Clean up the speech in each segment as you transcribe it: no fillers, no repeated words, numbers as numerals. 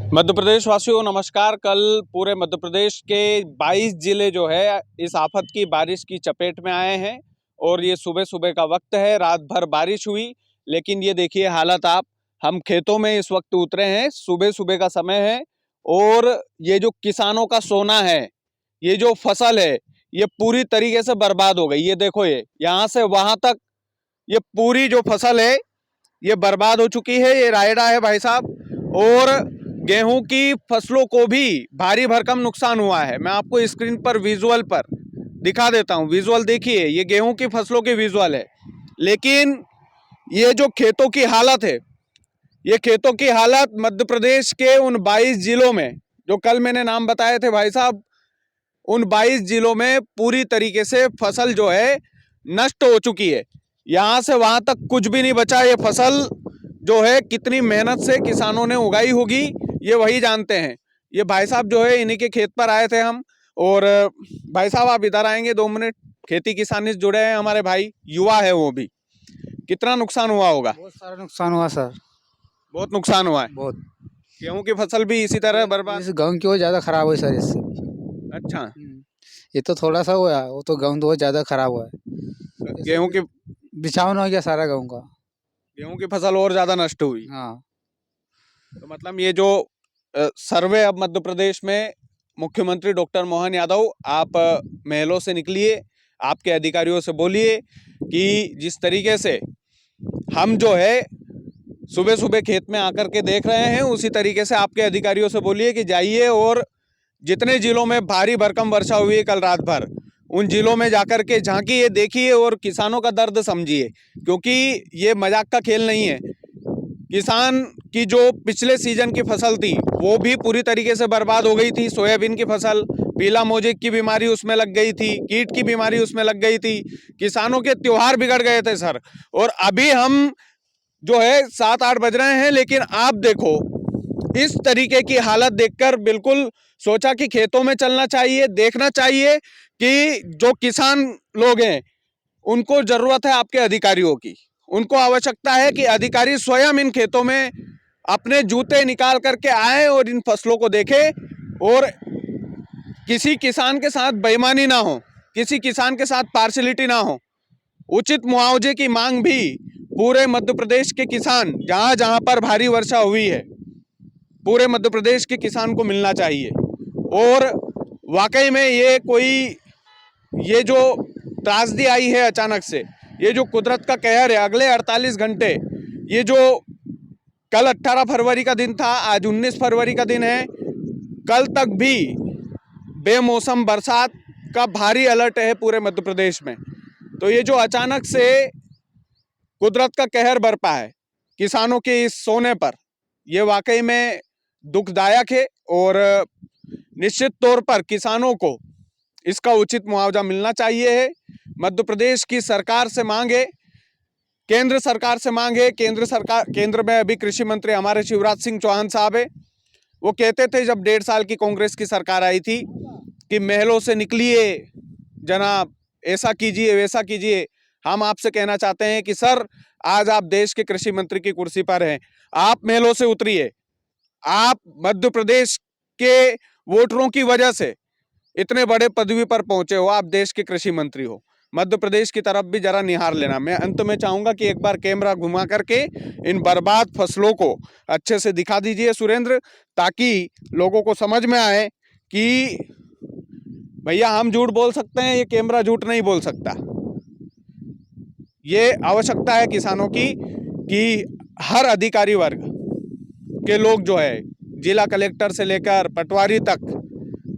मध्य प्रदेश वासियों नमस्कार। कल पूरे मध्य प्रदेश के 22 जिले जो है इस आफत की बारिश की चपेट में आए हैं और ये सुबह सुबह का वक्त है, रात भर बारिश हुई। लेकिन ये देखिए हालत आप, हम खेतों में इस वक्त उतरे हैं, सुबह सुबह का समय है और ये जो किसानों का सोना है, ये जो फसल है, ये पूरी तरीके से बर्बाद हो गई। ये देखो, ये यहाँ से वहां तक ये पूरी जो फसल है ये बर्बाद हो चुकी है। ये रायडा है भाई साहब, और गेहूं की फसलों को भी भारी भरकम नुकसान हुआ है। मैं आपको स्क्रीन पर विजुअल पर दिखा देता हूं। विजुअल देखिए, ये गेहूं की फसलों की विजुअल है। लेकिन ये जो खेतों की हालत है, ये खेतों की हालत मध्य प्रदेश के उन 22 जिलों में जो कल मैंने नाम बताए थे भाई साहब, उन 22 जिलों में पूरी तरीके से फसल जो है नष्ट हो चुकी है। यहाँ से वहां तक कुछ भी नहीं बचा। ये फसल जो है कितनी मेहनत से किसानों ने उगाई होगी ये वही जानते हैं। ये भाई साहब जो है इन्हीं के खेत पर आए थे हम। और भाई साहब आप इधर आएंगे 2 मिनट। खेती किसानी से जुड़े हैं हमारे भाई, युवा है वो भी। कितना नुकसान हुआ होगा? बहुत सारा नुकसान हुआ सर। बहुत नुकसान हुआ है। बहुत। गेहूं की फसल भी इसी तरह बर्बाद। इस गेहूं की वो ज़्यादा खराब हुई सर इससे। अच्छा, ये तो थोड़ा सा हुआ, वो तो गेहूं तो ज़्यादा खराब हुआ है। गेहूं की बिछावन हो गया सारा गेहूं का। गेहूं की फसल और ज्यादा नष्ट हुई। हाँ। तो मतलब ये जो सर्वे अब मध्य प्रदेश में, मुख्यमंत्री डॉक्टर मोहन यादव आप महलों से निकलिए, आपके अधिकारियों से बोलिए कि जिस तरीके से हम जो है सुबह सुबह खेत में आकर के देख रहे हैं, उसी तरीके से आपके अधिकारियों से बोलिए कि जाइए और जितने जिलों में भारी भरकम वर्षा हुई है कल रात भर, उन जिलों में जाकर के झांकिए, देखिए और किसानों का दर्द समझिए। क्योंकि ये मजाक का खेल नहीं है। किसान की जो पिछले सीजन की फसल थी वो भी पूरी तरीके से बर्बाद हो गई थी। सोयाबीन की फसल, पीला मोजेक की बीमारी उसमें लग गई थी, कीट की बीमारी उसमें लग गई थी। किसानों के त्योहार बिगड़ गए थे सर। और अभी हम जो है 7-8 बज रहे हैं, लेकिन आप देखो इस तरीके की हालत देखकर बिल्कुल सोचा कि खेतों में चलना चाहिए, देखना चाहिए कि जो किसान लोग हैं उनको जरूरत है आपके अधिकारियों की। उनको आवश्यकता है कि अधिकारी स्वयं इन खेतों में अपने जूते निकाल करके आए और इन फसलों को देखें और किसी किसान के साथ बेईमानी ना हो, किसी किसान के साथ पार्शलिटी ना हो। उचित मुआवजे की मांग भी पूरे मध्य प्रदेश के किसान, जहां जहां पर भारी वर्षा हुई है, पूरे मध्य प्रदेश के किसान को मिलना चाहिए। और वाकई में ये जो त्रासदी आई है अचानक से, ये जो कुदरत का कहर है, अगले 48 घंटे, ये जो कल 18 फरवरी का दिन था, आज 19 फरवरी का दिन है, कल तक भी बेमौसम बरसात का भारी अलर्ट है पूरे मध्य प्रदेश में। तो ये जो अचानक से कुदरत का कहर बरपा है किसानों के इस सोने पर, ये वाकई में दुखदायक है। और निश्चित तौर पर किसानों को इसका उचित मुआवजा मिलना चाहिए है। मध्य प्रदेश की सरकार से मांगे, केंद्र सरकार से मांगे। केंद्र में अभी कृषि मंत्री हमारे शिवराज सिंह चौहान साहब है। वो कहते थे जब 1.5 साल की कांग्रेस की सरकार आई थी कि महलों से निकलिए जनाब, ऐसा कीजिए वैसा कीजिए। हम आपसे कहना चाहते हैं कि सर, आज आप देश के कृषि मंत्री की कुर्सी पर हैं, आप महलों से उतरिए। आप मध्य प्रदेश के वोटरों की वजह से इतने बड़े पदवी पर पहुंचे हो, आप देश के कृषि मंत्री हो। मध्य प्रदेश की तरफ भी जरा निहार लेना। मैं अंत में चाहूंगा कि एक बार कैमरा घुमा करके इन बर्बाद फसलों को अच्छे से दिखा दीजिए सुरेंद्र, ताकि लोगों को समझ में आए कि भैया हम झूठ बोल सकते हैं, ये कैमरा झूठ नहीं बोल सकता। ये आवश्यकता है किसानों की कि हर अधिकारी वर्ग के लोग जो है, जिला कलेक्टर से लेकर पटवारी तक,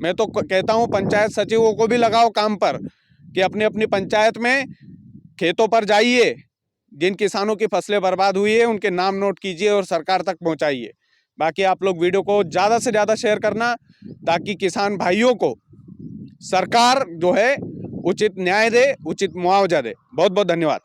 मैं तो कहता हूं पंचायत सचिवों को भी लगाओ काम पर कि अपनी अपनी पंचायत में खेतों पर जाइए, जिन किसानों की फसलें बर्बाद हुई है उनके नाम नोट कीजिए और सरकार तक पहुंचाइए। बाकी आप लोग वीडियो को ज़्यादा से ज़्यादा शेयर करना, ताकि किसान भाइयों को सरकार जो है उचित न्याय दे, उचित मुआवजा दे। बहुत बहुत धन्यवाद।